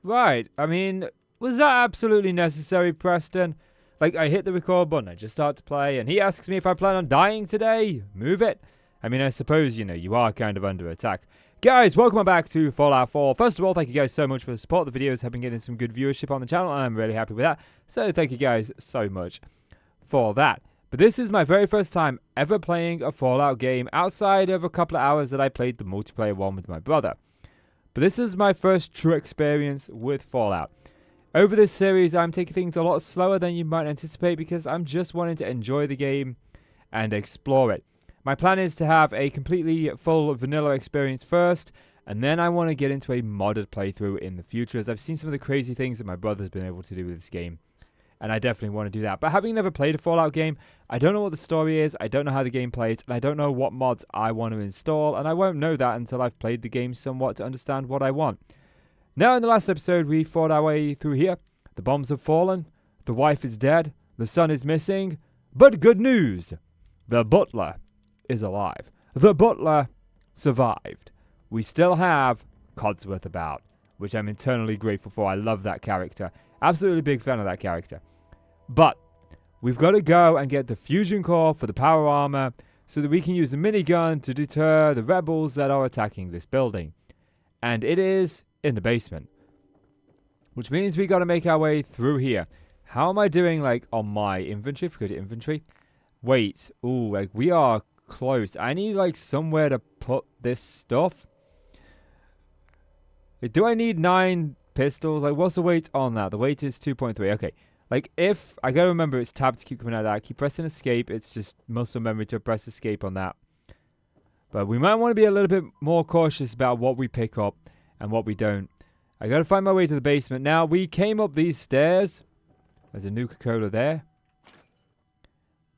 Right. I mean, was that absolutely necessary, Preston? Like, I hit the record button, I just start to play, and he asks me if I plan on dying today. Move it. I mean, I suppose, you are kind of under attack. Guys, welcome back to Fallout 4. First of all, thank you guys so much for the support. The videos have been getting some good viewership on the channel, and I'm really happy with that. So thank you guys so much for that. But this is my very first time ever playing a Fallout game outside of a couple of hours that I played the multiplayer one with my brother. But this is my first true experience with Fallout. Over this series, I'm taking things a lot slower than you might anticipate because I'm just wanting to enjoy the game and explore it. My plan is to have a completely full vanilla experience first, and then I want to get into a modded playthrough in the future, as I've seen some of the crazy things that my brother's been able to do with this game, and I definitely want to do that. But having never played a Fallout game, I don't know what the story is, I don't know how the game plays, and I don't know what mods I want to install, and I won't know that until I've played the game somewhat to understand what I want. Now, in the last episode, we fought our way through here. The bombs have fallen, the wife is dead, the son is missing, but good news! The butler is alive. The butler survived. We still have Codsworth about, which I'm eternally grateful for. I love that character. Absolutely big fan of that character. But we've got to go and get the fusion core for the power armor so that we can use the minigun to deter the rebels that are attacking this building. And it is in the basement, which means we got to make our way through here. How am I doing, like, on my inventory? If we go to inventory. Wait. Ooh, like, we are close. I need, like, somewhere to put this stuff. Do I need 9 pistols? Like, what's the weight on that? The weight is 2.3. Okay. Like, if... I gotta remember it's tab to keep coming out of that. Keep pressing escape. It's just muscle memory to press escape on that. But we might want to be a little bit more cautious about what we pick up and what we don't. I gotta find my way to the basement. Now, we came up these stairs. There's a Nuka-Cola there.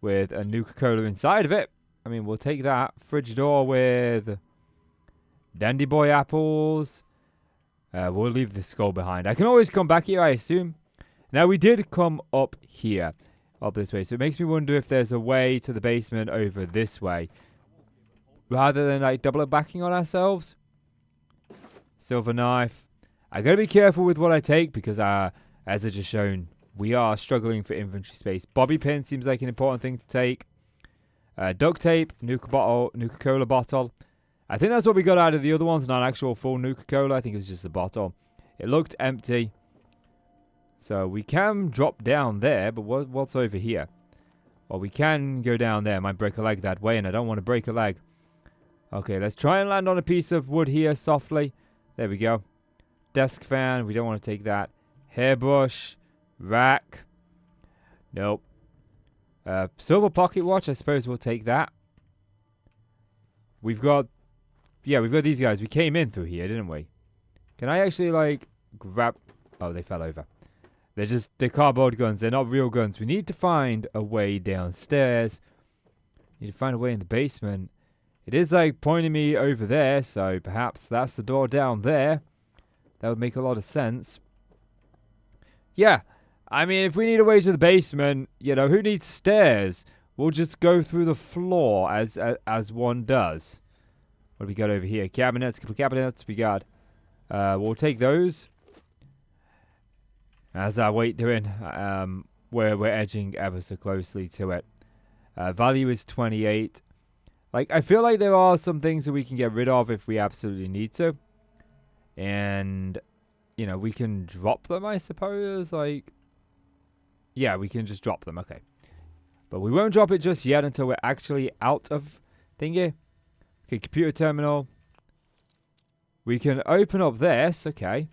With a Nuka-Cola inside of it. I mean, we'll take that. Fridge door with Dandy Boy apples. We'll leave the skull behind. I can always come back here, I assume. Now, we did come up here. Up this way. So it makes me wonder if there's a way to the basement over this way. Rather than, like, double backing on ourselves. Silver knife. I gotta be careful with what I take because, as I just shown, we are struggling for inventory space. Bobby pin seems like an important thing to take. Duct tape, Nuka-Cola bottle. I think that's what we got out of the other ones, not actual full Nuka-Cola. I think it was just a bottle. It looked empty. So we can drop down there, but what's over here? Well, we can go down there. Might break a leg that way, and I don't want to break a leg. Okay, let's try and land on a piece of wood here softly. There we go. Desk fan, we don't want to take that. Hairbrush. Rack. Nope. Silver pocket watch, I suppose we'll take that. We've got... Yeah, we've got these guys. We came in through here, didn't we? Can I actually, like, grab... Oh, they fell over. They're cardboard guns. They're not real guns. We need to find a way downstairs. Need to find a way in the basement. It is, like, pointing me over there, so perhaps that's the door down there. That would make a lot of sense. Yeah. I mean, if we need a way to the basement, who needs stairs? We'll just go through the floor as one does. What do we got over here? Cabinets, couple cabinets. We got. We'll take those. How's our weight doing? We're edging ever so closely to it. Value is 28. Like, I feel like there are some things that we can get rid of if we absolutely need to. And, we can drop them, I suppose. Like, yeah, we can just drop them. Okay. But we won't drop it just yet until we're actually out of thingy. Okay, computer terminal. We can open up this. Okay.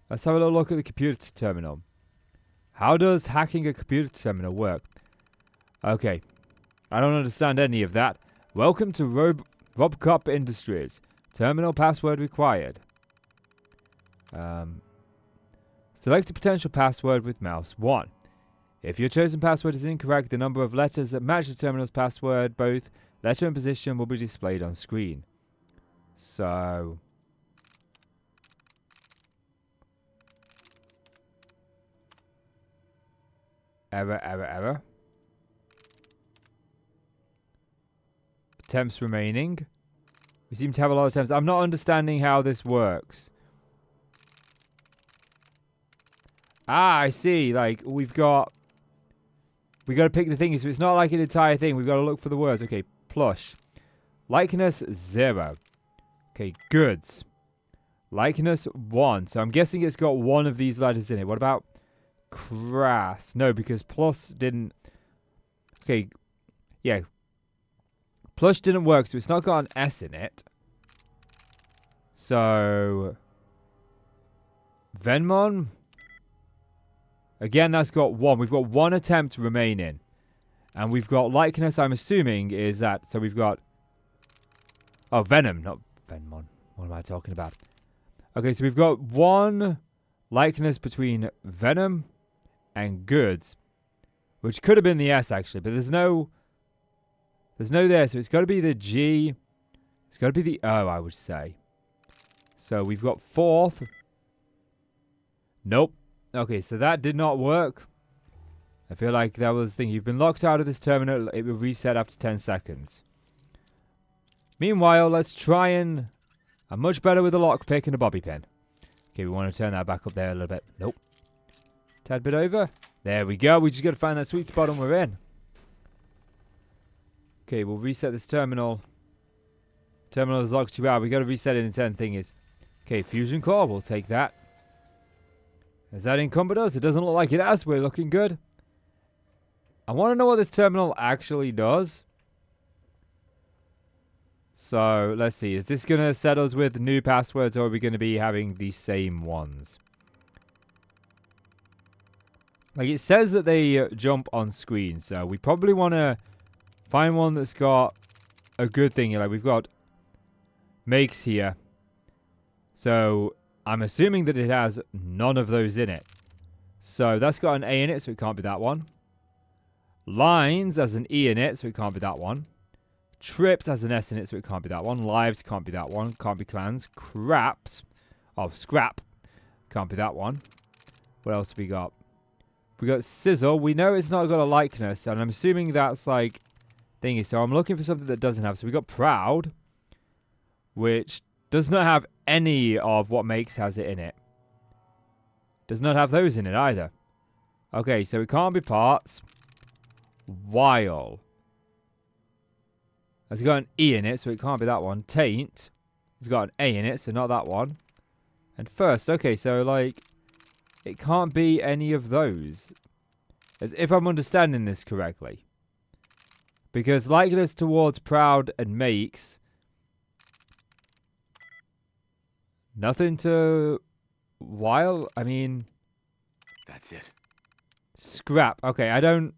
Let's have a little look at the computer terminal. How does hacking a computer terminal work? Okay. I don't understand any of that. Welcome to Robcop Industries. Terminal password required. Select a potential password with mouse 1. If your chosen password is incorrect, the number of letters that match the terminal's password, both letter and position, will be displayed on screen. So... Error. Attempts remaining. We seem to have a lot of attempts. I'm not understanding how this works. Ah, I see. Like, we got to pick the thing. So it's not like an entire thing. We've got to look for the words. Okay, plush. Likeness 0. Okay, goods. Likeness 1. So I'm guessing it's got one of these letters in it. What about crass? No, because plus didn't. Okay, yeah. Plush didn't work, so it's not got an S in it. So Venmon. Again, that's got 1. We've got 1 attempt remaining. And we've got likeness, I'm assuming, is that. So we've got. Oh, Venom, not Venmon. What am I talking about? Okay, so we've got 1 likeness between Venom and goods. Which could have been the S, actually. But there's no there. So it's got to be the G. It's got to be the O, I would say. So we've got 4th. Nope. Okay, so that did not work. I feel like that was the thing. You've been locked out of this terminal. It will reset after 10 seconds. Meanwhile, let's try and... I'm much better with a lockpick and a bobby pin. Okay, we want to turn that back up there a little bit. Nope. Tad bit over. There we go. We just got to find that sweet spot and we're in. Okay, we'll reset this terminal. Terminal is locked you out. We got to reset it in 10 thingies. Okay, fusion core. We'll take that. Has that encumbered us? It doesn't look like it has. We're looking good. I want to know what this terminal actually does. So, let's see. Is this going to set us with new passwords or are we going to be having the same ones? Like, it says that they jump on screen. So, we probably want to find one that's got a good thing. Like, we've got makes here. So, I'm assuming that it has none of those in it. So, that's got an A in it, so it can't be that one. Lines has an E in it, so it can't be that one. Trips has an S in it, so it can't be that one. Lives can't be that one. Can't be clans. Craps. Oh, scrap. Can't be that one. What else have we got? We got sizzle. We know it's not got a likeness, and I'm assuming that's like thingy. So I'm looking for something that doesn't have. So we got proud, which does not have any of what makes has it in it. Does not have those in it either. Okay, so it can't be parts. While. It's got an E in it, so it can't be that one. Taint. It's got an A in it, so not that one. And first, okay, so like, it can't be any of those. As if I'm understanding this correctly. Because likeness towards proud and makes. Nothing to while. I mean. That's it. Scrap. Okay, I don't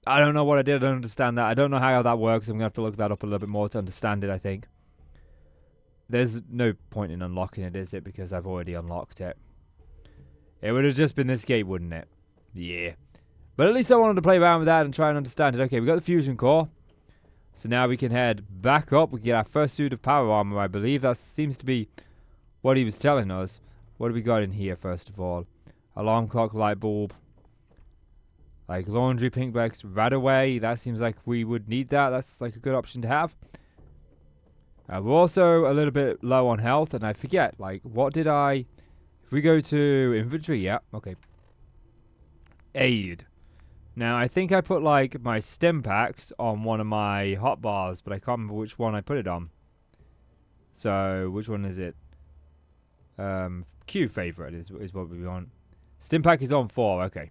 know what I did. I don't understand that. I don't know how that works. I'm going to have to look that up a little bit more to understand it, I think. There's no point in unlocking it, is it? Because I've already unlocked it. It would have just been this gate, wouldn't it? Yeah. But at least I wanted to play around with that and try and understand it. Okay, we got the fusion core. So now we can head back up. We can get our first suit of power armor, I believe. That seems to be what he was telling us. What do we got in here, first of all? Alarm clock, light bulb. Like laundry, pink bags, Radaway. That seems like we would need that. That's like a good option to have. We're also a little bit low on health. And I forget, like, what did I... If we go to inventory, yeah, okay. Aid. Now, I think I put, like, my stim packs on one of my hot bars. But I can't remember which one I put it on. So, which one is it? Q favorite is what we want. Stim pack is on 4, okay.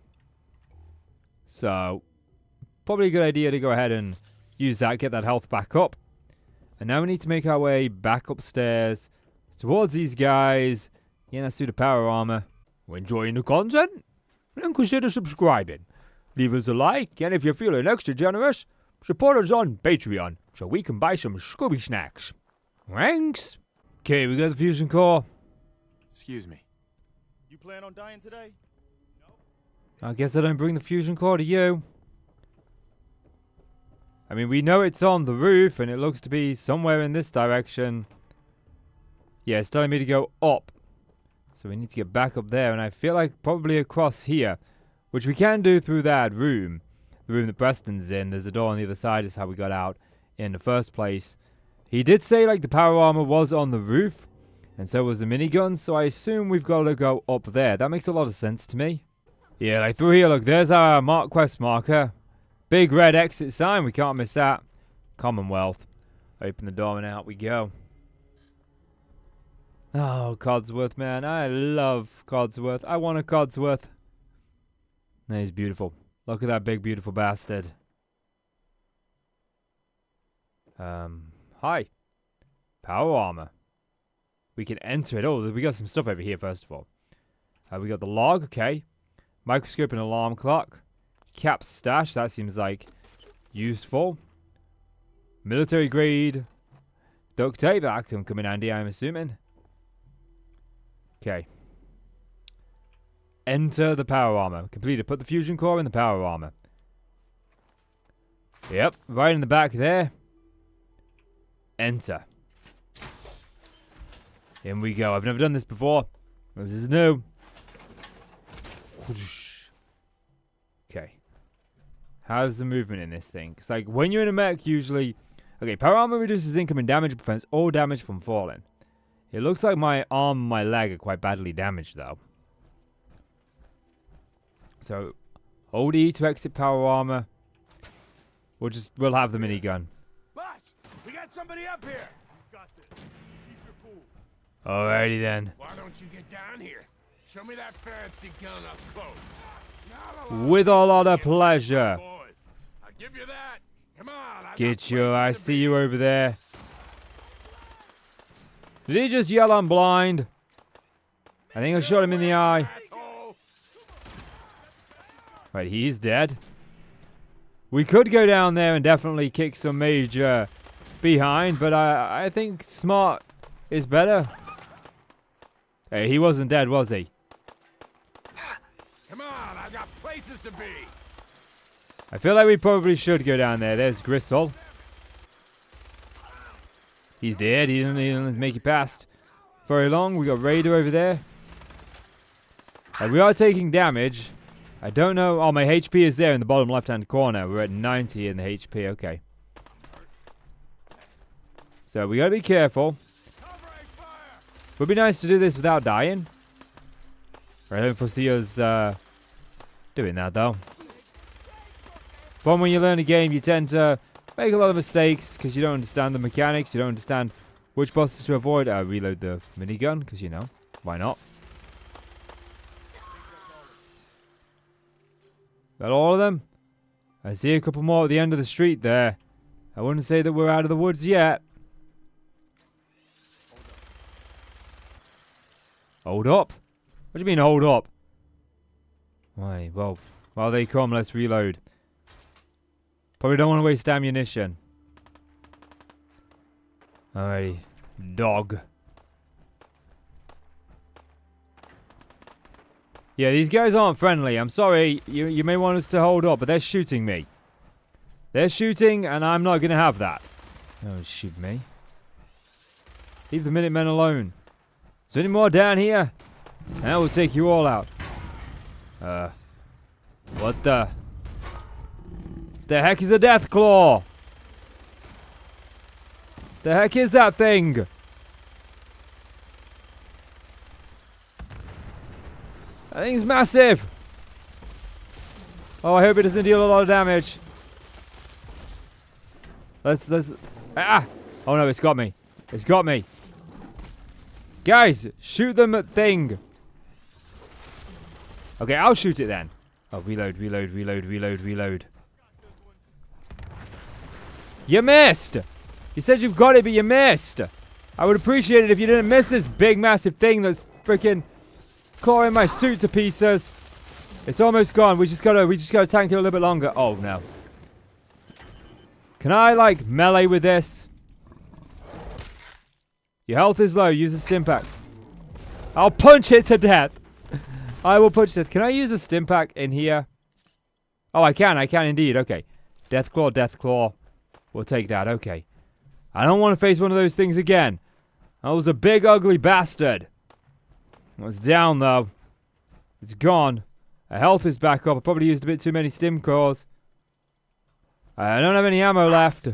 So, probably a good idea to go ahead and use that, get that health back up. And now we need to make our way back upstairs towards these guys. Yeah, let's do the power armor. We're enjoying the content? Then consider subscribing. Leave us a like, and if you're feeling extra generous, support us on Patreon so we can buy some Scooby snacks. Thanks. Okay, we got the fusion core. Excuse me. You plan on dying today? I guess I don't bring the fusion core to you. I mean, we know it's on the roof, and it looks to be somewhere in this direction. Yeah, it's telling me to go up. So we need to get back up there, and I feel like probably across here. Which we can do through that room. The room that Preston's in. There's a door on the other side, is how we got out in the first place. He did say, like, the power armor was on the roof. And so was the minigun, so I assume we've got to go up there. That makes a lot of sense to me. Yeah, like through here, look, there's our quest marker. Big red exit sign, we can't miss that. Commonwealth. Open the door and out we go. Oh, Codsworth, man. I love Codsworth. I want a Codsworth. No, he's beautiful. Look at that big, beautiful bastard. Hi. Power armor. We can enter it. Oh, we got some stuff over here, first of all. We got the log, okay. Microscope and alarm clock. Cap stash, that seems like useful. Military grade. Duct tape, that can come in handy, I'm assuming. Okay. Enter the power armor. Completed. Put the fusion core in the power armor. Yep, right in the back there. Enter. In we go. I've never done this before. This is new. Okay. How's the movement in this thing? Because, like, when you're in a mech, usually... Okay, power armor reduces incoming damage, prevents all damage from falling. It looks like my arm and my leg are quite badly damaged, though. So, hold E to exit power armor. We'll have the minigun. Boss, we got somebody up here. You got this. Keep your cool. Alrighty then. Why don't you get down here? Show me that fancy gun up close. With a lot of pleasure. Boys, I'll give you that. Come on. Get you. I see you over there. Did he just yell I'm blind? I think I shot him in the eye. Right, he's dead. We could go down there and definitely kick some major behind, but I think smart is better. Hey, he wasn't dead, was he? Come on, I've got places to be. I feel like we probably should go down there. There's Gristle. He's dead. He didn't make it past very long. We got Raider over there. We are taking damage. I don't know. Oh, my HP is there in the bottom left-hand corner. We're at 90 in the HP. Okay. So we gotta be careful. Would be nice to do this without dying. I don't foresee us doing that, though. But when you learn a game, you tend to make a lot of mistakes because you don't understand the mechanics. You don't understand which bosses to avoid. Reload the minigun because, you know, why not? Got all of them? I see a couple more at the end of the street there. I wouldn't say that we're out of the woods yet. Hold up? What do you mean hold up? Why, well, while they come, let's reload. Probably don't want to waste ammunition. Alrighty. Dog. Yeah, these guys aren't friendly. I'm sorry. You may want us to hold up, but they're shooting me. They're shooting, and I'm not going to have that. Oh, shoot me. Leave the Minutemen alone. Is there any more down here? And I will take you all out. What the heck is a death claw? The heck is that thing? That thing's massive. Oh, I hope it doesn't deal a lot of damage. Let's ah! Oh no, it's got me. It's got me. Guys, shoot them at thing. Okay, I'll shoot it then. Oh, reload, reload, reload, reload, reload. You missed! You said you've got it, but you missed! I would appreciate it if you didn't miss this big, massive thing that's freaking clawing my suit to pieces. It's almost gone. We just gotta tank it a little bit longer. Oh, no. Can I, like, melee with this? Your health is low. Use a stim pack. I'll punch it to death. I will punch it. Can I use a stim pack in here? Oh, I can. I can indeed. Okay. Death claw, death claw. We'll take that. Okay. I don't want to face one of those things again. That was a big, ugly bastard. It's down, though. It's gone. Our health is back up. I probably used a bit too many stim cores. I don't have any ammo left.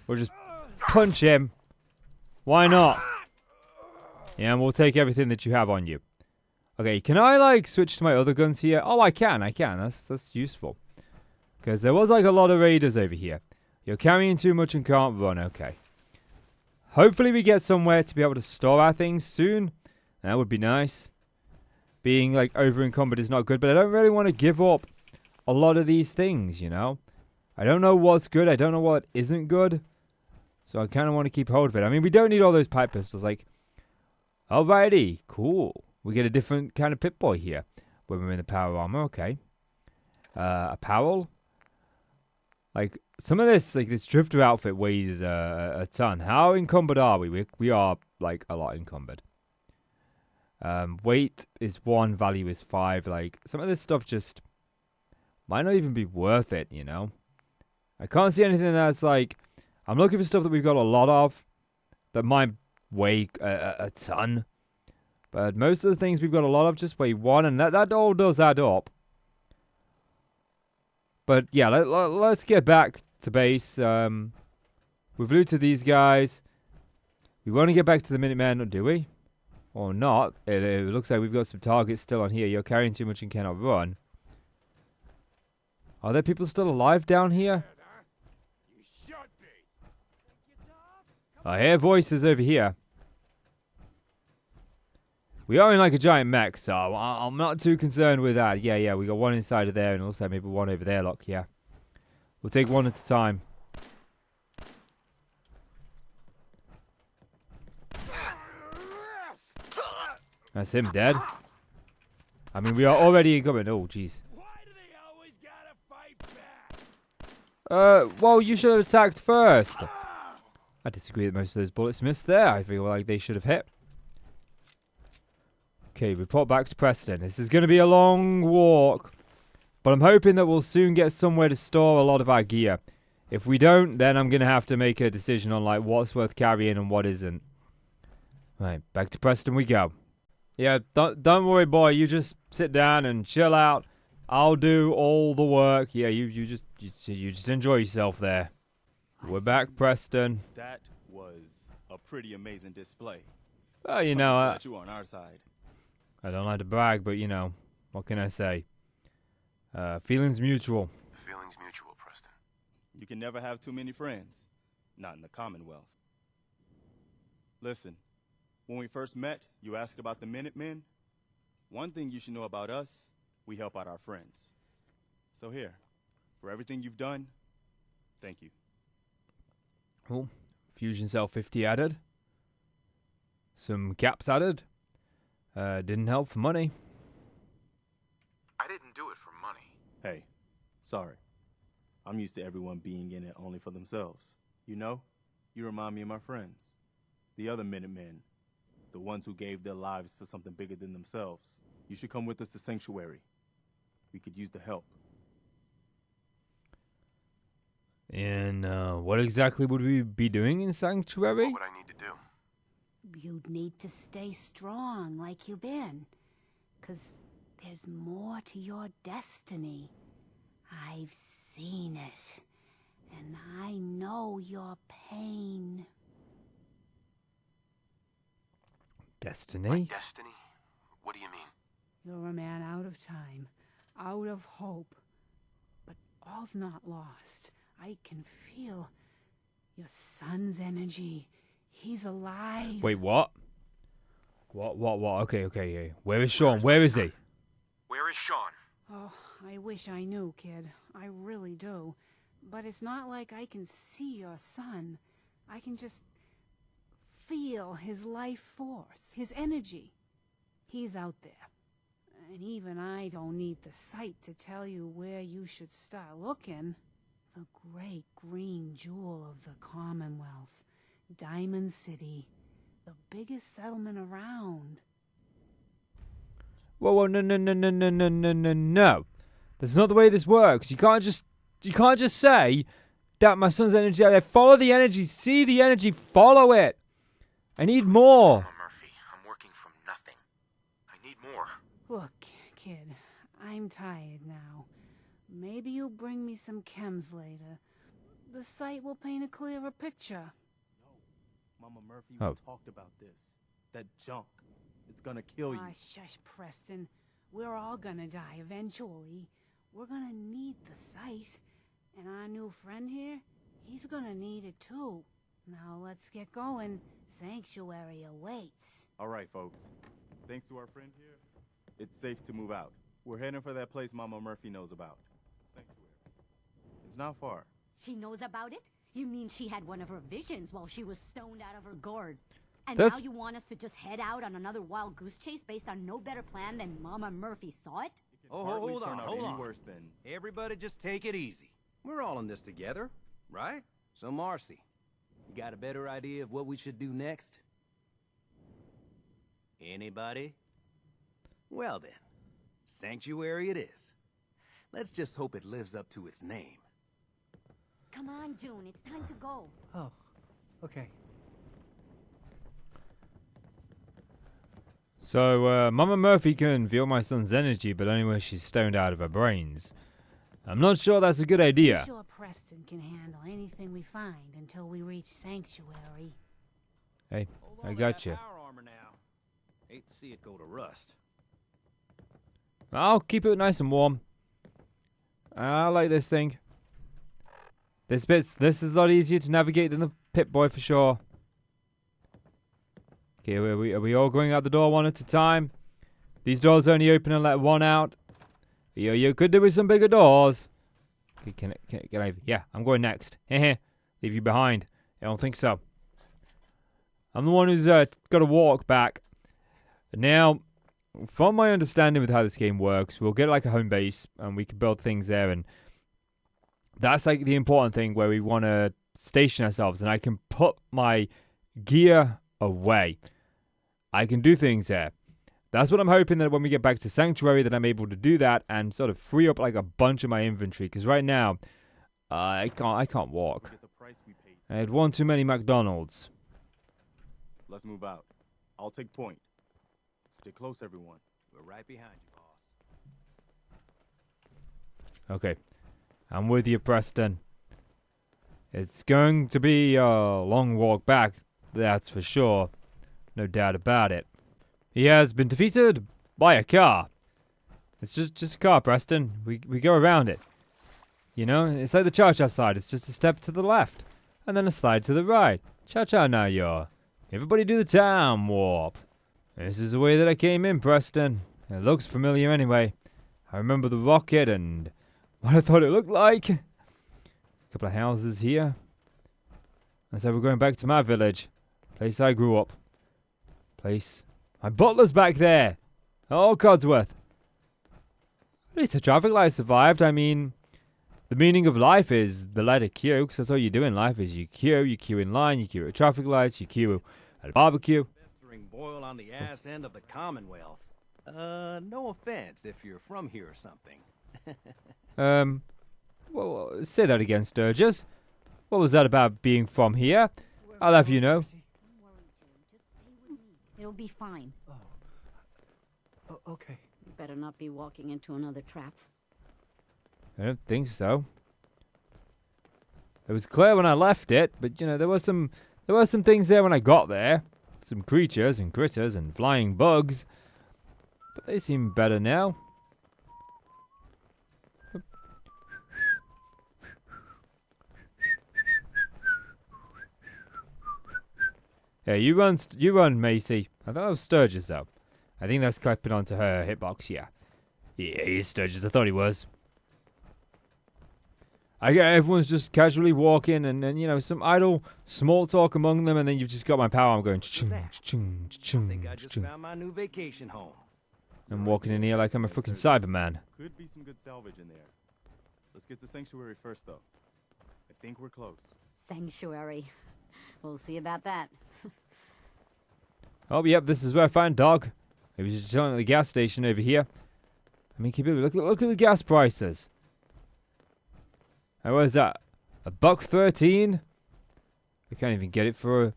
We'll just punch him. Why not? Yeah, and we'll take everything that you have on you. Okay, can I, like, switch to my other guns here? Oh, I can. That's useful. Because there was, like, a lot of raiders over here. You're carrying too much and can't run. Okay. Hopefully we get somewhere to be able to store our things soon. That would be nice. Being, like, over-encumbered is not good, but I don't really want to give up a lot of these things, you know? I don't know what's good. I don't know what isn't good. So I kind of want to keep hold of it. I mean, we don't need all those pipe pistols. Like, alrighty. Cool. We get a different kind of Pip-Boy here when we're in the power armor. Okay. Apparel. Like, some of this, like, this drifter outfit weighs a ton. How encumbered are we? We are, like, a lot encumbered. Weight is 1, value is 5. Like, some of this stuff just might not even be worth it, you know? I can't see anything that's, like... I'm looking for stuff that we've got a lot of that might weigh a ton. But most of the things we've got a lot of just weigh 1, and that all does add up. But yeah, let's get back to base. We've looted these guys. We want to get back to the Minutemen, do we? Or not. It looks like we've got some targets still on here. You're carrying too much and cannot run. Are there people still alive down here? You should be. I hear voices over here. We are in like a giant mech, so I'm not too concerned with that. Yeah, we got one inside of there, and it looks like maybe one over there, look, yeah. We'll take one at a time. That's him dead. I mean, we are already incoming. Oh, jeez. Why do they always gotta fight back? Well, you should have attacked first. I disagree that most of those bullets missed there. I feel like they should have hit. Okay, report back to Preston. This is going to be a long walk, but I'm hoping that we'll soon get somewhere to store a lot of our gear. If we don't, then I'm going to have to make a decision on like what's worth carrying and what isn't. Right, back to Preston we go. Yeah, don't worry, boy. You just sit down and chill out. I'll do all the work. Yeah, you just enjoy yourself there. We're back, Preston. That was a pretty amazing display. Well, you know, Glad you were on our side. I don't like to brag, but you know, what can I say? Feelings mutual. Feelings mutual, Preston. You can never have too many friends. Not in the Commonwealth. Listen, when we first met, you asked about the Minutemen. One thing you should know about us, we help out our friends. So here, for everything you've done, thank you. Oh, fusion cell 50 added. Some caps added. Didn't help for money. I didn't do it for money. Hey, sorry. I'm used to everyone being in it only for themselves. You know, you remind me of my friends. The other Minutemen. The ones who gave their lives for something bigger than themselves. You should come with us to Sanctuary. We could use the help. And what exactly would we be doing in Sanctuary? What would I need to do? You'd need to stay strong like you've been. 'Cause there's more to your destiny. I've seen it. And I know your pain. Destiny? My destiny? What do you mean? You're a man out of time, out of hope. But all's not lost. I can feel your son's energy. He's alive. Wait, what? What? Okay. Where is Sean? Where is he? Where is Sean? Oh, I wish I knew, kid. I really do. But it's not like I can see your son. I can just feel his life force, his energy. He's out there. And even I don't need the sight to tell you where you should start looking. The great green jewel of the Commonwealth. Diamond City. The biggest settlement around. Whoa, no. That's not the way this works. You can't just say that my son's energy out there. Follow the energy, see the energy, follow it. I need more. Mama Murphy, I'm working from nothing. I need more. Look, kid, I'm tired now. Maybe you'll bring me some chems later. The sight will paint a clearer picture. Mama Murphy, Oh. we talked about this. That junk. It's gonna kill you. Ah, shush, Preston. We're all gonna die eventually. We're gonna need the site. And our new friend here, he's gonna need it too. Now let's get going. Sanctuary awaits. All right, folks. Thanks to our friend here, it's safe to move out. We're heading for that place Mama Murphy knows about. Sanctuary. It's not far. She knows about it? You mean she had one of her visions while she was stoned out of her gourd? And That's- now you want us to just head out on another wild goose chase based on no better plan than Mama Murphy saw it? It can hardly hold turn on, out hold any on. worse than Everybody just take it easy. We're all in this together, right? So Marcy, you got a better idea of what we should do next? Anybody? Well then, Sanctuary it is. Let's just hope it lives up to its name. Come on, June, it's time to go. Oh, okay. So, Mama Murphy can feel my son's energy, but only when she's stoned out of her brains. I'm not sure that's a good idea. I'm sure Preston can handle anything we find until we reach Sanctuary. Hey, Hold I on to got that you. power armor now. Hate to see it go to rust. I'll keep it nice and warm. I like this thing. This is a lot easier to navigate than the Pip-Boy for sure. Okay, are we all going out the door one at a time? These doors only open and let one out. You could do with some bigger doors. Okay, can I? Yeah, I'm going next. Leave you behind. I don't think so. I'm the one who's got to walk back. Now, from my understanding with how this game works, we'll get like a home base and we can build things there, and that's like the important thing where we want to station ourselves, and I can put my gear away. I can do things there. That's what I'm hoping, that when we get back to Sanctuary that I'm able to do that and sort of free up like a bunch of my inventory, because right now I can't walk. Get the price we paid. I had one too many McDonald's. Let's move out. I'll take point. Stay close, everyone. We're right behind you, boss. Okay, I'm with you, Preston. It's going to be a long walk back, that's for sure. No doubt about it. He has been defeated by a car. It's just a car, Preston. We go around it. You know, it's like the cha-cha slide. It's just a step to the left, and then a slide to the right. Cha-cha now, you're. Everybody do the time warp. This is the way that I came in, Preston. It looks familiar anyway. I remember the rocket and what I thought it looked like. A couple of houses here. And so we're going back to my village. Place I grew up. Place. My butler's back there. Oh, Codsworth. At least the traffic light survived. I mean, the meaning of life is the letter Q, because that's all you do in life is you queue in line, you queue at traffic lights, you queue at a barbecue. Festering boil on the ass end of the Commonwealth. No offense if you're from here or something. Well, say that again, Sturgis. What was that about being from here? I'll have you know. Don't worry, June, just stay with me. It'll be fine. Oh, okay. You better not be walking into another trap. I don't think so. It was clear when I left it, but you know, there were some things there when I got there. Some creatures and critters and flying bugs. But they seem better now. Yeah, you run, Macy. I thought it was Sturgis though. I think that's clipping onto her hitbox. Yeah, he's Sturgis. I thought he was. I get everyone's just casually walking, and then you know some idle small talk among them, and then you've just got my power. I'm going chung chung I chung think I just chung. found my new vacation home. I'm walking in here like I'm a fucking Cyberman. Could be some good salvage in there. Let's get to Sanctuary first, though. I think we're close. Sanctuary. We'll see about that. Oh, yep, this is where I found Dog. He was just chilling at the gas station over here. I mean, keep it. Look at the gas prices. How was that? $1.13? We can't even get it for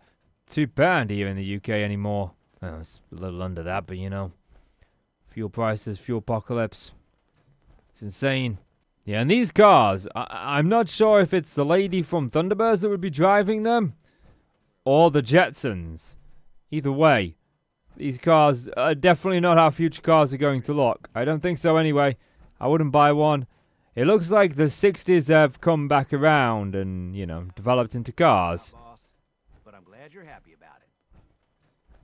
£2 here in the UK anymore. Well, it's a little under that, but you know, fuel prices, fuel apocalypse. It's insane. Yeah, and these cars, I'm not sure if it's the lady from Thunderbirds that would be driving them, or the Jetsons. Either way, these cars are definitely not how future cars are going to look. I don't think so anyway. I wouldn't buy one. It looks like the 60s have come back around and, you know, developed into cars. Boss, but I'm glad you're happy about it.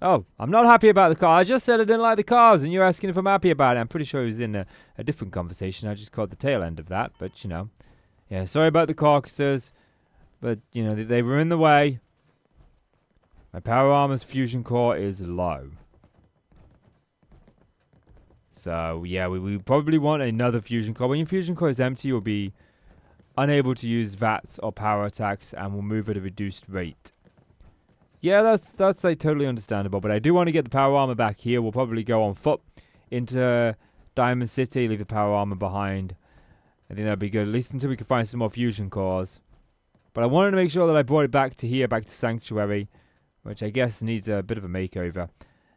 Oh, I'm not happy about the car. I just said I didn't like the cars, and you're asking if I'm happy about it. I'm pretty sure it was in a different conversation. I just caught the tail end of that, but, you know. Yeah, sorry about the caucuses, but, you know, they were in the way. My power armor's fusion core is low. So, yeah, we probably want another fusion core. When your fusion core is empty, you'll be unable to use VATs or power attacks and will move at a reduced rate. Yeah, that's like totally understandable, but I do want to get the power armor back here. We'll probably go on foot into Diamond City, leave the power armor behind. I think that'd be good, at least until we can find some more fusion cores. But I wanted to make sure that I brought it back to here, back to Sanctuary, which I guess needs a bit of a makeover.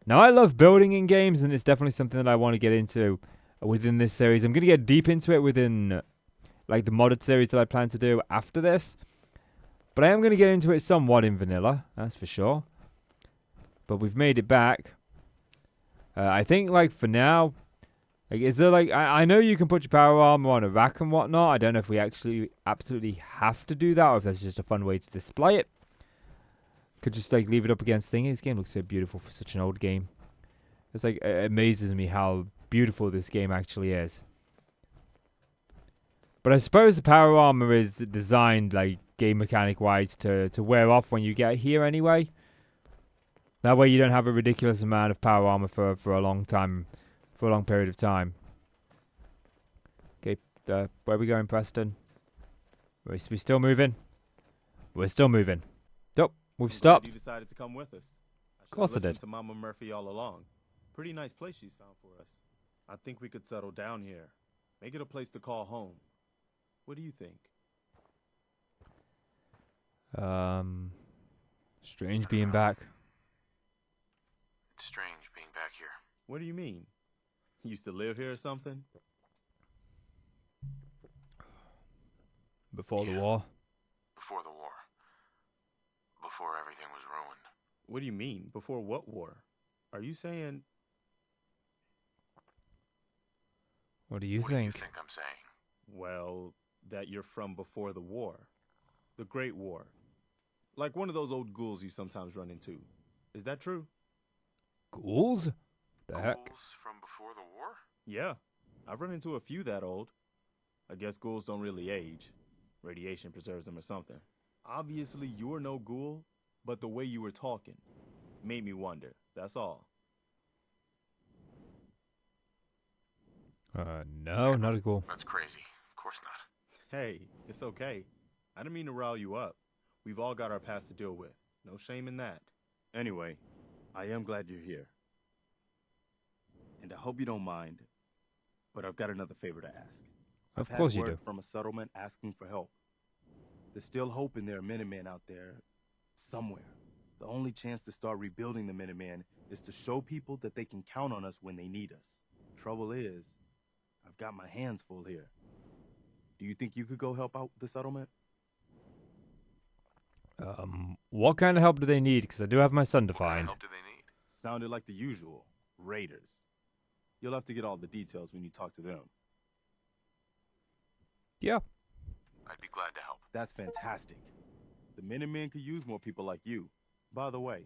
Now, I love building in games, and it's definitely something that I want to get into within this series. I'm going to get deep into it within like the modded series that I plan to do after this. But I am going to get into it somewhat in vanilla, that's for sure. But we've made it back. I think, like, for now, like, is there, like, I know you can put your power armor on a rack and whatnot. I don't know if we actually absolutely have to do that, or if that's just a fun way to display it. Could just, like, leave it up against things. This game looks so beautiful for such an old game. It's, like, it amazes me how beautiful this game actually is. But I suppose the power armor is designed, like, game mechanic-wise to wear off when you get here anyway. That way you don't have a ridiculous amount of power armor for a long time, for a long period of time. Okay, where are we going, Preston? Are we still moving? We're still moving. Nope, we've stopped. You decided to come with us. Of course I did. Listened to Mama Murphy all along. Pretty nice place she's found for us. I think we could settle down here. Make it a place to call home. What do you think? Strange being back. It's strange being back here. What do you mean? You used to live here or something? Before the war. Before the war. Before everything was ruined. What do you mean? Before what war? Are you saying... What do you What think? do you think I'm saying? Well, that you're from before the war. The Great War. Like one of those old ghouls you sometimes run into. Is that true? Ghouls? The heck? Ghouls from before the war? Yeah. I've run into a few that old. I guess ghouls don't really age. Radiation preserves them or something. Obviously, you're no ghoul, but the way you were talking made me wonder. That's all. No, not a ghoul. That's crazy. Of course not. Hey, it's okay. I didn't mean to rile you up. We've all got our past to deal with. No shame in that. Anyway, I am glad you're here. And I hope you don't mind, but I've got another favor to ask. Of course you I've had do. word from a settlement asking for help. There's still hope in there are Minutemen out there somewhere. The only chance to start rebuilding the Minutemen is to show people that they can count on us when they need us. Trouble is, I've got my hands full here. Do you think you could go help out the settlement? What kind of help do they need? Because I do have my son to What kind find. of help do they need? Sounded like the usual. Raiders. You'll have to get all the details when you talk to them. Yeah. I'd be glad to help. That's fantastic. The Minutemen could use more people like you. By the way,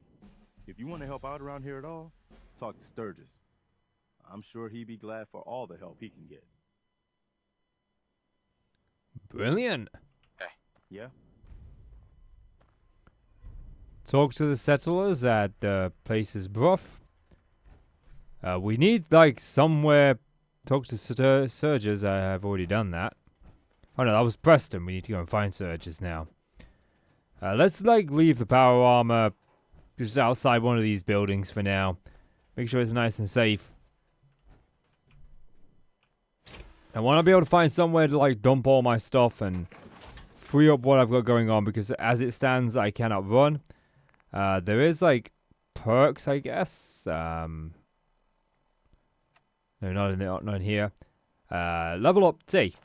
if you want to help out around here at all, talk to Sturgis. I'm sure he'd be glad for all the help he can get. Brilliant. Hey, Yeah? Talk to the settlers at the place's Bruff. We need, like, somewhere. Talk to Surges. I have already done that. Oh no, that was Preston. We need to go and find Surges now. Let's, like, leave the power armor just outside one of these buildings for now. Make sure it's nice and safe. I want to be able to find somewhere to, like, dump all my stuff and free up what I've got going on, because as it stands, I cannot run. There is, like, perks, I guess. No, not in here. Level up T.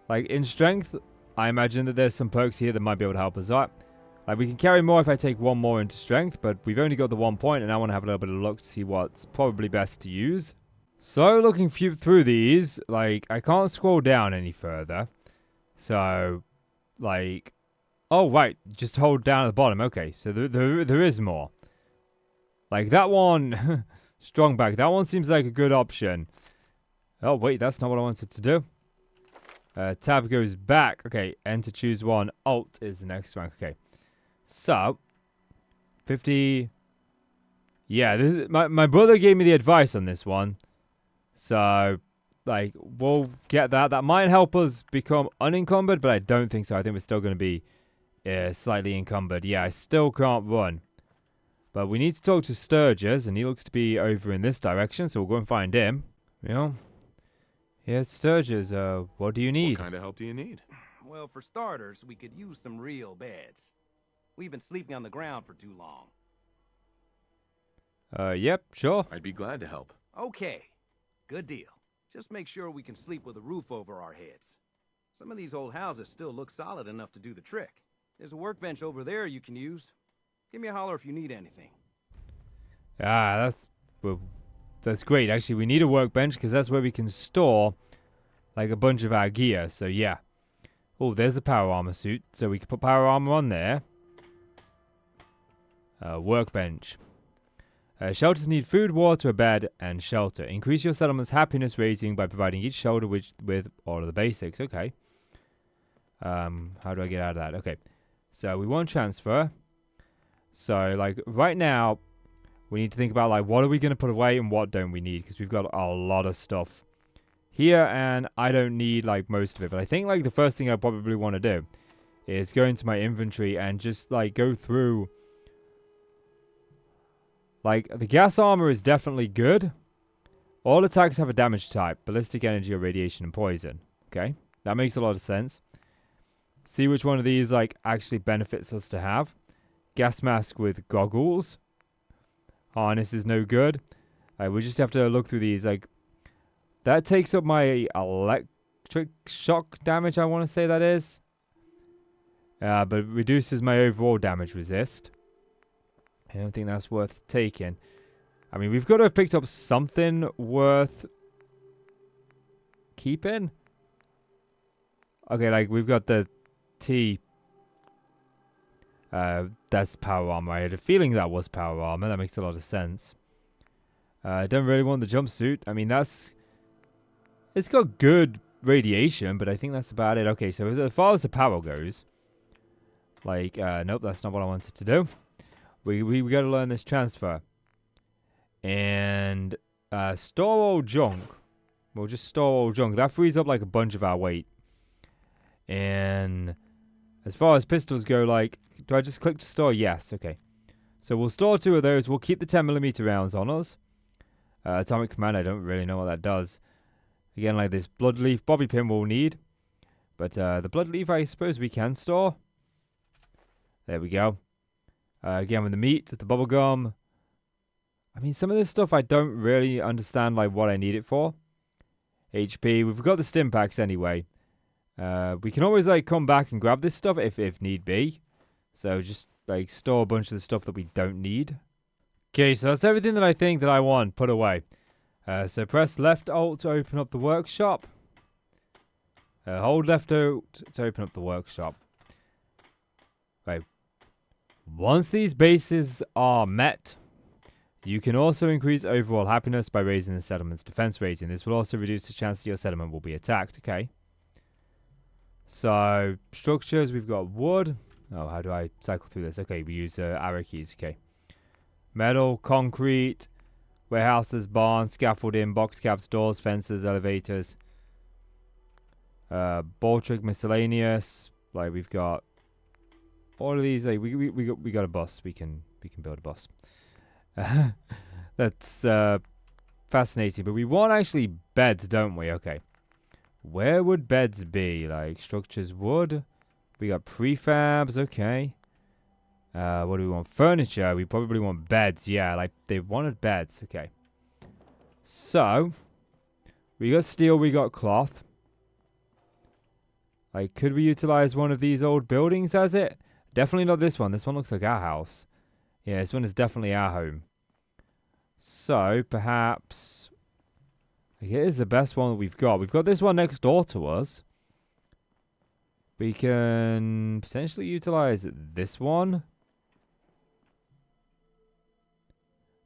Like, in strength, I imagine that there's some perks here that might be able to help us out. Like, we can carry more if I take one more into strength, but we've only got the 1 point, and I want to have a little bit of luck to see what's probably best to use. So, looking through these, like, I can't scroll down any further. So, like... Oh, right. Just hold down at the bottom. Okay, so there is more. Like, that one... Strong back. That one seems like a good option. Oh, wait. That's not what I wanted to do. Tab goes back. Okay, enter, choose one. Alt is the next rank. Okay. So, 50... Yeah, my brother gave me the advice on this one. So, like, we'll get that. That might help us become unencumbered, but I don't think so. I think we're still going to be slightly encumbered. Yeah, I still can't run. But we need to talk to Sturgis, and he looks to be over in this direction, so we'll go and find him. You know? Here's Sturgis. What do you need? What kind of help do you need? Well, for starters, we could use some real beds. We've been sleeping on the ground for too long. Yep, sure. I'd be glad to help. Okay, good deal. Just make sure we can sleep with a roof over our heads. Some of these old houses still look solid enough to do the trick. There's a workbench over there you can use. Give me a holler if you need anything. Ah, that's great. Actually, we need a workbench because that's where we can store like a bunch of our gear. So yeah. Oh, there's a power armor suit. So we can put power armor on there. Workbench. Shelters need food, water, a bed, and shelter. Increase your settlement's happiness rating by providing each shelter with all of the basics. Okay. How do I get out of that? Okay. So we want transfer. So, like, right now, we need to think about, like, what are we going to put away and what don't we need? Because we've got a lot of stuff here, and I don't need, like, most of it. But I think, like, the first thing I probably want to do is go into my inventory and just, like, go through. Like, the gas armor is definitely good. All attacks have a damage type, ballistic energy or radiation and poison. Okay, that makes a lot of sense. See which one of these, like, actually benefits us to have. Gas mask with goggles. Harness is no good. We just have to look through these. Like, that takes up my electric shock damage, I want to say that is. But it reduces my overall damage resist. I don't think that's worth taking. I mean, we've got to have picked up something worth keeping. Okay, like, we've got the T. That's power armor. I had a feeling that was power armor. That makes a lot of sense. I don't really want the jumpsuit. I mean, it's got good radiation, but I think that's about it. Okay, so as far as the power goes, like, nope, that's not what I wanted to do. We got to learn this transfer. And store all junk. We'll just store all junk. That frees up, like, a bunch of our weight. And as far as pistols go, like, do I just click to store? Yes, okay. So we'll store 2 of those. We'll keep the 10mm rounds on us. Atomic Command, I don't really know what that does. Again, like this blood leaf, bobby pin we'll need. But the blood leaf, I suppose we can store. There we go. Again, with the meat, the bubble gum. I mean, some of this stuff I don't really understand, like, what I need it for. HP, we've got the stim packs anyway. We can always, like, come back and grab this stuff if need be. So just, like, store a bunch of the stuff that we don't need. Okay, so that's everything that I think that I want put away. So press left alt to open up the workshop. Hold left alt to open up the workshop. Right. Once these bases are met, you can also increase overall happiness by raising the settlement's defense rating. This will also reduce the chance that your settlement will be attacked. Okay. So, structures, we've got wood. Oh, how do I cycle through this? Okay, we use arrow keys. Okay. Metal, concrete, warehouses, barns, scaffolding, box cabs, doors, fences, elevators. Baltric, miscellaneous. Like, we've got all of these. Like, we got a bus. We can build a bus. That's fascinating. But we want actually beds, don't we? Okay. Where would beds be? Like, structures, wood. We got prefabs, okay. What do we want? Furniture. We probably want beds. Yeah, like, they wanted beds. Okay. So, we got steel, we got cloth. Like, could we utilize one of these old buildings as it? Definitely not this one. This one looks like our house. Yeah, this one is definitely our home. So, perhaps... Here's the best one that we've got. We've got this one next door to us. We can potentially utilize this one.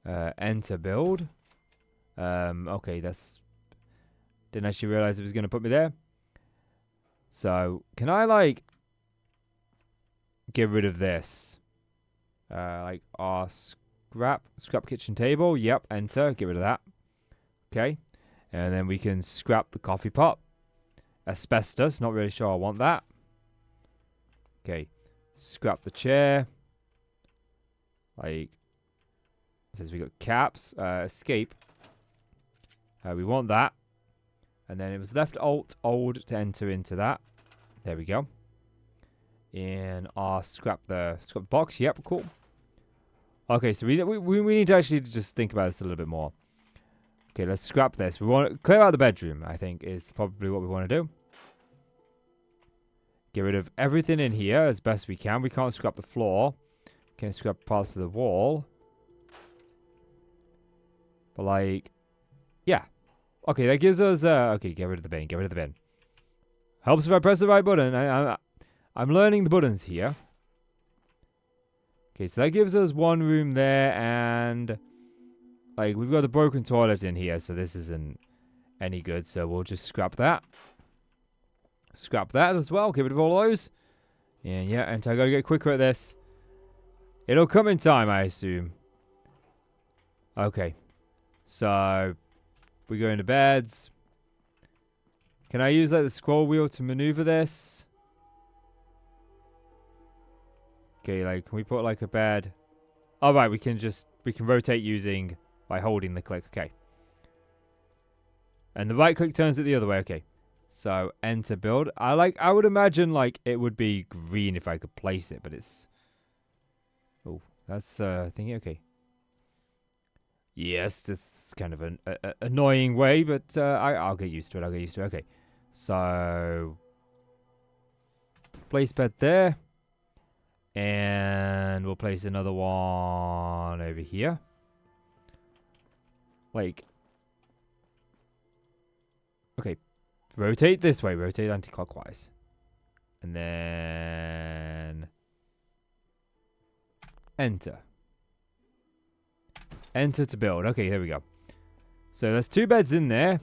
Enter build. Okay, that's... Didn't actually realize it was going to put me there. So, can I, like... get rid of this? Like, our scrap kitchen table. Yep, enter. Get rid of that. Okay. And then we can scrap the coffee pot. Asbestos. Not really sure I want that. Okay. Scrap the chair. Like, it says we got caps. Escape. We want that. And then it was left old to enter into that. There we go. And scrap the box. Yep, cool. Okay, so we need to actually just think about this a little bit more. Okay, let's scrap this. We want to clear out the bedroom, I think, is probably what we want to do. Get rid of everything in here as best we can. We can't scrap the floor. Can't scrap parts of the wall. But, like, yeah. Okay, that gives us... okay, get rid of the bin. Get rid of the bin. Helps if I press the right button. I'm learning the buttons here. Okay, so that gives us one room there, and... Like, we've got a broken toilet in here, so this isn't any good. So we'll just scrap that. Scrap that as well. Get rid of all those. And yeah, and I gotta get quicker at this. It'll come in time, I assume. Okay. So, we go into beds. Can I use, like, the scroll wheel to maneuver this? Okay, like, can we put, like, a bed? Oh, right, we can rotate using... by holding the click, okay. And the right click turns it the other way, okay. So, enter build. I would imagine, like, it would be green if I could place it, but it's... Oh, that's, thingy, okay. Yes, this is kind of an annoying way, but I'll get used to it, okay. So... place bed there. And we'll place another one over here. Like, okay, rotate this way, rotate anti-clockwise. And then enter. Enter to build. Okay, there we go. So there's 2 beds in there.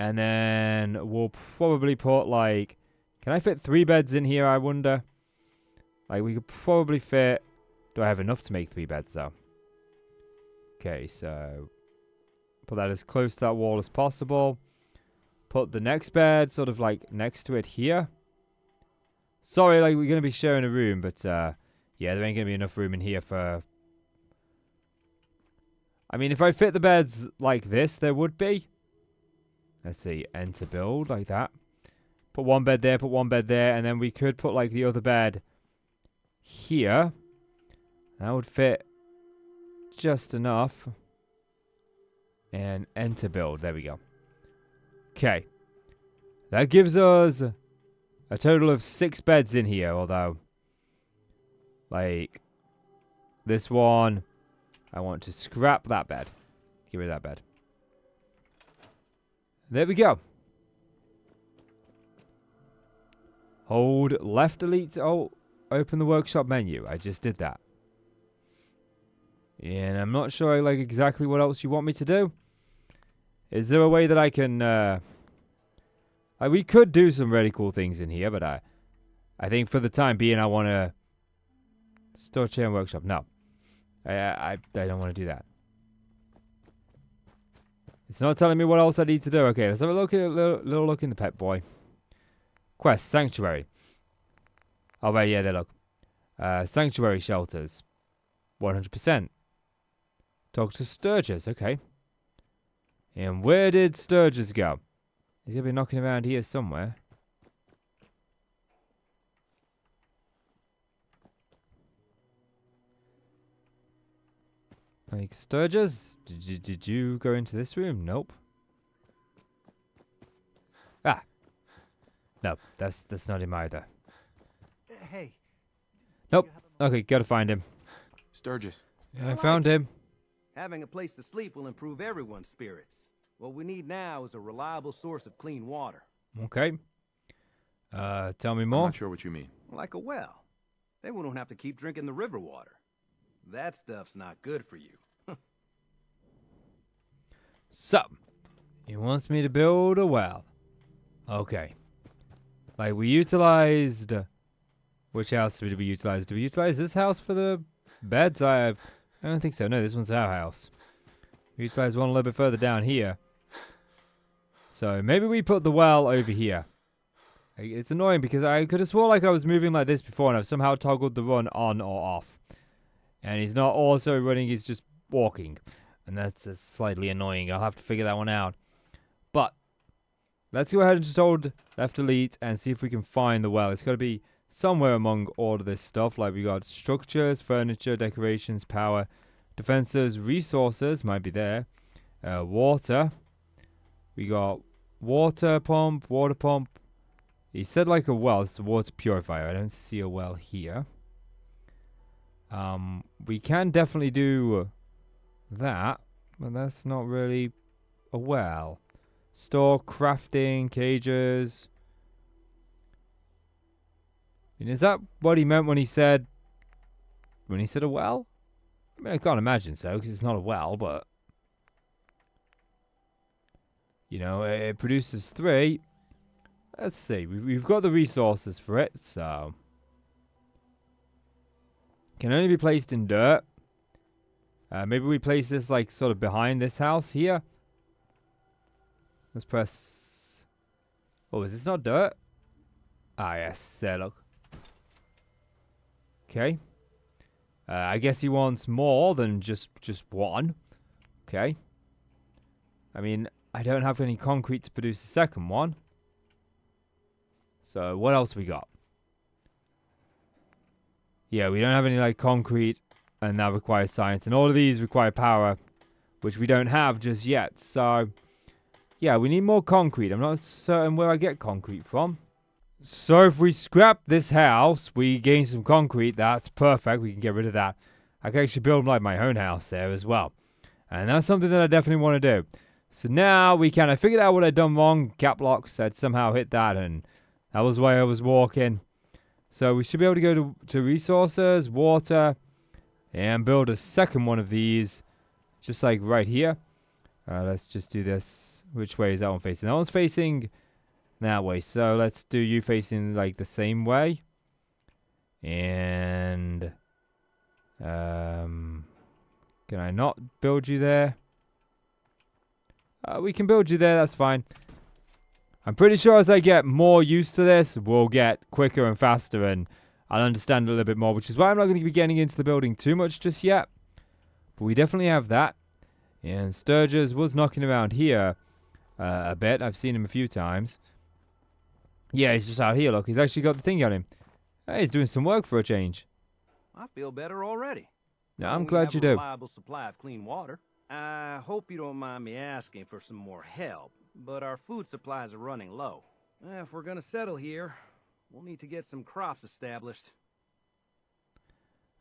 And then we'll probably put, like, can I fit 3 beds in here, I wonder? Like, we could probably fit, do I have enough to make 3 beds, though? Okay, so... put that as close to that wall as possible. Put the next bed sort of like next to it here. Sorry, like we're going to be sharing a room, but yeah, there ain't going to be enough room in here for... I mean, if I fit the beds like this, there would be. Let's see, enter build like that. Put 1 bed there, put 1 bed there, and then we could put like the other bed here. That would fit just enough. And enter build. There we go. Okay. That gives us a total of 6 beds in here, although... like... this one... I want to scrap that bed. Get rid of that bed. There we go. Hold left delete to open the workshop menu. I just did that. And I'm not sure like exactly what else you want me to do. Is there a way that I can like we could do some really cool things in here, but I think for the time being I want to store chair and workshop. No. I don't want to do that. It's not telling me what else I need to do. Okay, let's have a look at little look in the pet boy. Quest sanctuary. Oh right, yeah, there look. Sanctuary shelters. 100%. Talk to Sturgis, okay. And where did Sturgis go? He's gonna be knocking around here somewhere. Like, Sturgis? Did you go into this room? Nope. Ah. No, that's not him either. Hey. Nope. Okay, gotta find him. Sturgis. Yeah, I found him. Having a place to sleep will improve everyone's spirits. What we need now is a reliable source of clean water. Okay. Tell me I'm more. not sure what you mean. Like a well. Then we don't have to keep drinking the river water. That stuff's not good for you. So, he wants me to build a well. Okay. Like, we utilized... Which house did we utilize? Did we utilize this house for the beds? I don't think so. No, this one's our house. We utilized one a little bit further down here. So, maybe we put the well over here. It's annoying because I could have swore like I was moving like this before and I've somehow toggled the run on or off. And he's not also running, he's just walking. And that's slightly annoying. I'll have to figure that one out. But, let's go ahead and just hold left delete and see if we can find the well. It's got to be somewhere among all of this stuff. Like we got structures, furniture, decorations, power, defenses, resources, might be there. Water. We got water pump. He said like a well, it's a water purifier. I don't see a well here. We can definitely do that, but that's not really a well. Store, crafting, cages. And is that what he meant when he said a well? I mean, I can't imagine so, because it's not a well, but... You know, it produces 3. Let's see, we've got the resources for it, so... Can only be placed in dirt. Maybe we place this, like, sort of behind this house here. Let's press... Oh, is this not dirt? Ah, yes, there, look. Okay. I guess he wants more than just one. Okay. I mean, I don't have any concrete to produce the second one. So, what else we got? Yeah, we don't have any, like, concrete, and that requires science. And all of these require power, which we don't have just yet. So, yeah, we need more concrete. I'm not certain where I get concrete from. So if we scrap this house, we gain some concrete. That's perfect. We can get rid of that. I can actually build like my own house there as well. And that's something that I definitely want to do. So now we can. I figured out what I'd done wrong. Cap locks. I'd somehow hit that and that was why I was walking. So we should be able to go to resources, water, and build a second one of these. Just like right here. Let's just do this. Which way is that one facing? That one's facing... that way. So let's do you facing like the same way. And can I not build you there? We can build you there, that's fine. I'm pretty sure as I get more used to this, we'll get quicker and faster and I'll understand a little bit more, which is why I'm not going to be getting into the building too much just yet. But we definitely have that. And Sturgis was knocking around here a bit. I've seen him a few times. Yeah, he's just out here, look. He's actually got the thing on him. Hey, he's doing some work for a change. I feel better already. Yeah, I'm glad you do. Reliable supply of clean water. I hope you don't mind me asking for some more help, but our food supplies are running low. If we're gonna settle here, we'll need to get some crops established.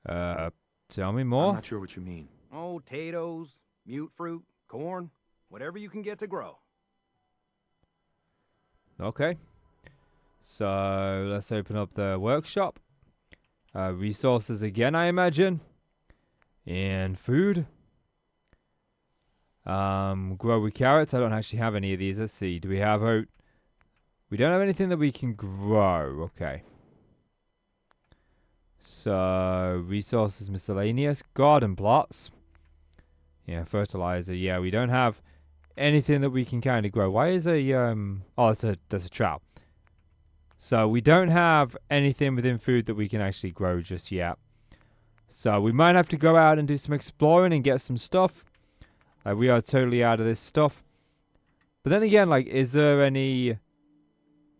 Tell me more. I'm not sure what you mean. Oh, potatoes, mute fruit, corn, whatever you can get to grow. Okay. So, let's open up the workshop. Resources again, I imagine. And food. Grow with carrots. I don't actually have any of these. Let's see. Do we have oat? We don't have anything that we can grow. Okay. So, resources miscellaneous. Garden plots. Yeah, fertilizer. Yeah, we don't have anything that we can kind of grow. Why is a, oh, that's a trout. So, we don't have anything within food that we can actually grow just yet. So, we might have to go out and do some exploring and get some stuff. Like, we are totally out of this stuff. But then again, like, is there any...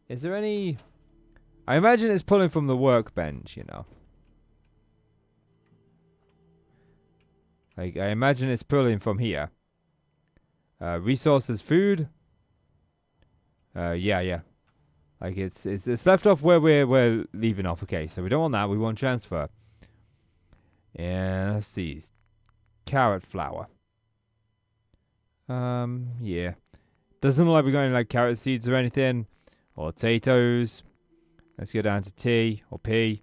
I imagine it's pulling from the workbench, you know. Like, I imagine it's pulling from here. Resources, food. Yeah. Like, it's left off where we're leaving off. Okay, so we don't want that. We want transfer. And let's see. Carrot flour. Yeah. Doesn't look like we're going like carrot seeds or anything. Or potatoes. Let's go down to T or P.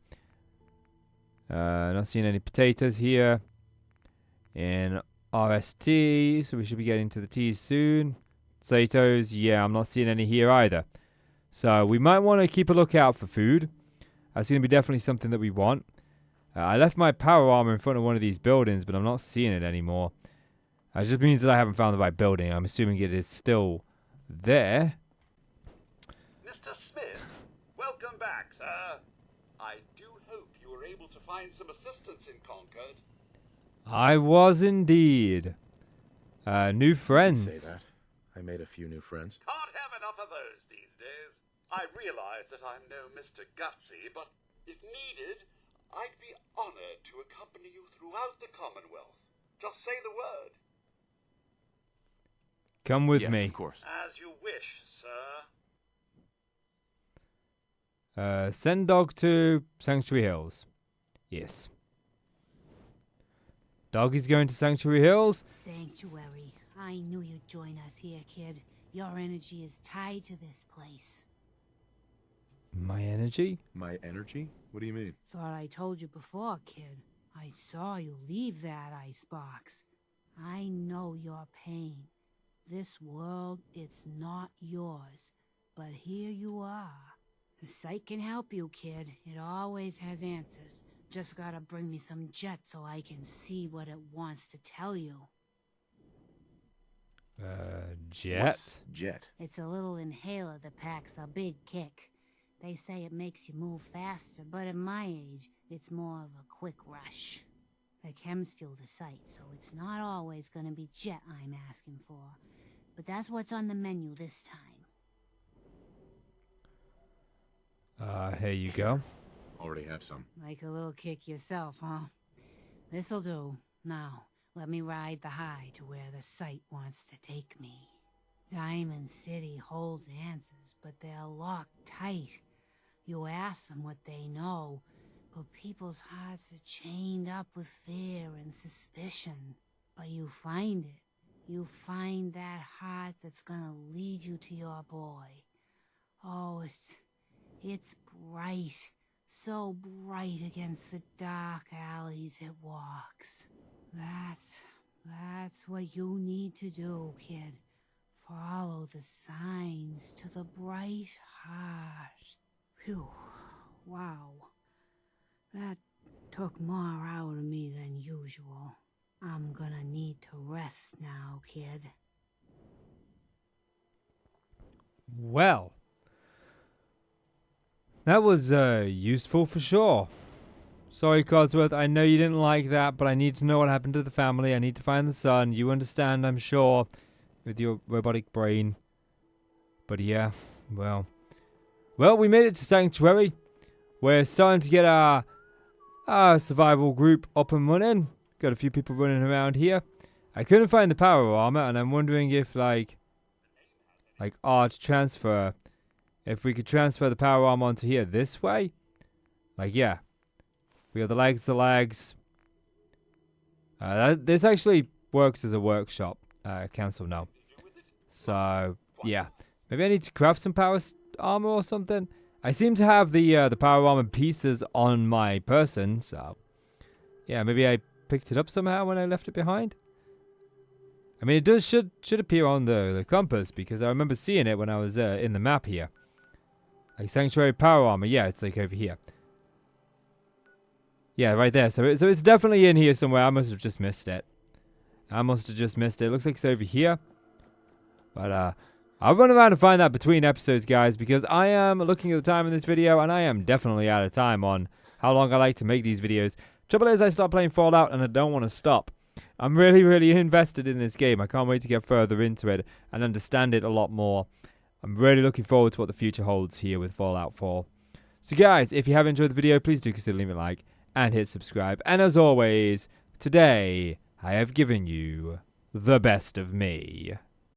Not seeing any potatoes here. And RST, so we should be getting to the T's soon. Potatoes, yeah, I'm not seeing any here either. So we might want to keep a lookout for food. That's going to be definitely something that we want. I left my power armor in front of one of these buildings, but I'm not seeing it anymore. That just means that I haven't found the right building. I'm assuming it is still there. Mr. Smith, welcome back, sir. I do hope you were able to find some assistance in Concord. I was indeed. New friends. Say that. I made a few new friends. Can't have enough of those these days. I realize that I'm no Mr. Gutsy, but if needed, I'd be honored to accompany you throughout the Commonwealth. Just say the word. Come with yes, me. Of course. As you wish, sir. Send dog to Sanctuary Hills. Yes. Dog is going to Sanctuary Hills. Sanctuary. I knew you'd join us here, kid. Your energy is tied to this place. My energy? My energy? What do you mean? Thought I told you before, kid. I saw you leave that icebox. I know your pain. This world, it's not yours. But here you are. The site can help you, kid. It always has answers. Just gotta bring me some jet so I can see what it wants to tell you. Jet? What's jet? It's a little inhaler that packs a big kick. They say it makes you move faster, but at my age, it's more of a quick rush. The chems fuel the site, so it's not always gonna be jet I'm asking for. But that's what's on the menu this time. Here you go. Already have some. Like a little kick yourself, huh? This'll do. Now, let me ride the high to where the site wants to take me. Diamond City holds answers, but they're locked tight. You ask them what they know, but people's hearts are chained up with fear and suspicion. But you find it. You find that heart that's gonna lead you to your boy. Oh, it's bright. So bright against the dark alleys it walks. That's what you need to do, kid. Follow the signs to the bright heart. Phew. Wow. That took more out of me than usual. I'm gonna need to rest now, kid. Well. That was useful for sure. Sorry, Codsworth, I know you didn't like that, but I need to know what happened to the family. I need to find the son. You understand, I'm sure, with your robotic brain. But yeah, well, we made it to Sanctuary. We're starting to get our survival group up and running. Got a few people running around here. I couldn't find the power armor, and I'm wondering if, like art transfer, if we could transfer the power armor onto here this way. Like, yeah. We got the legs. This actually works as a workshop. Council no. So, yeah. Maybe I need to craft some power armor or something. I seem to have the power armor pieces on my person, so yeah, maybe I picked it up somehow when I left it behind. I mean, it should appear on the compass because I remember seeing it when I was in the map here. Like Sanctuary power armor, yeah, it's like over here. Yeah, right there. So it's definitely in here somewhere. I must have just missed it. It looks like it's over here. But I'll run around and find that between episodes, guys, because I am looking at the time in this video, and I am definitely out of time on how long I like to make these videos. Trouble is, I start playing Fallout, and I don't want to stop. I'm really, really invested in this game. I can't wait to get further into it and understand it a lot more. I'm really looking forward to what the future holds here with Fallout 4. So, guys, if you have enjoyed the video, please do consider leaving a like and hit subscribe. And as always, today, I have given you the best of me.